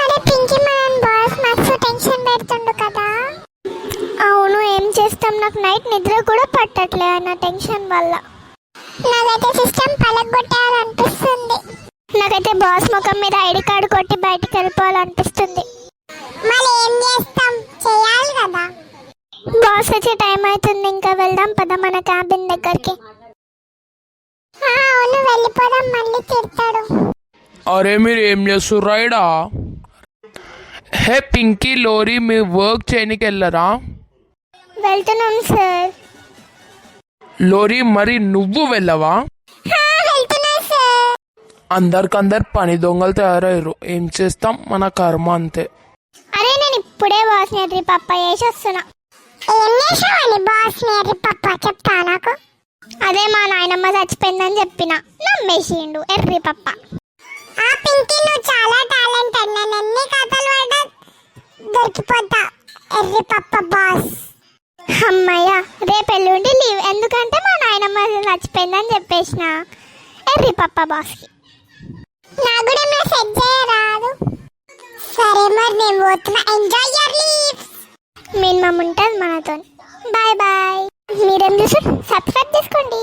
అరే పింకీ మన బాస్ మస్తు టెన్షన్ పెడుతుండు కదా. అవును, ఏం చేస్తాం, నాకు నైట్ నిద్ర కూడా పట్టట్లే నా టెన్షన్ వల్ల. నాకైతే సిస్టమ్ పలగొట్టాలనిపిస్తుంది. నాకైతే బాస్ ముఖం మీద ఐడి కార్డు కొట్టి బయటికి వెళ్ళిపోవాలనిపిస్తుంది. మళ్ళీ ఏం చేస్తాం, చేయాలి కదా. బాస్ వచ్చే టైం అవుతుంది, ఇంకా వెళ్దాం పద మన క్యాబిన్ దగ్గరికి. అవును వెళ్ళిపోదాం, మళ్ళీ తిడతాడు. అరే మీరు ఏం చేస్తుర్రా ఈడ? హే పింకీ లోరీ, మీ వర్క్ చేయనికి వెళ్ళరా? వెళ్తున్నాం సార్. లోరీ మరి నువ్వు వెళ్ళవా? వెళ్తున్నా సార్. అందరికందరు పని దొంగలు తయారయ్యారు, ఏం చేస్తాం, మన కర్మ అంతే. అరే నేను ఇప్పుడే బాస్ ఎర్రి పప్ప చేసి వస్తున్నా. ఏం చేసావని బాస్ నేరి పప్ప చెప్తా నాకు. అదే మా నాయనమ్మ చచ్చిపోయిందని చెప్పిన, నమ్మేసిండు ఎర్రి పప్ప. ఆ పింకీ నువ్వు చాలా టాలెంటెడ్, నేను ఎన్ని కథలు పడ్డా దొరికిపోతా. ఎర్రి పప్ప బాస్. అమ్మయ్య, రేపు ఎల్లుండి లీవ్, ఎందుకంటే మా నాయనమ్మ చచ్చిపోయిందని చెప్పేసిన ఎర్రి పప్ప బాస్కి. నాకు కూడా ఏమైనా సెట్ చేయరాదు. సరే మరి నేను పోతున్నా, ఎంజాయ్ యువర్ లీవ్. మినిమం ఉంటుంది మనతో. Bye bye. మీరేం చూసి సబ్స్క్రైబ్ చేసుకోండి.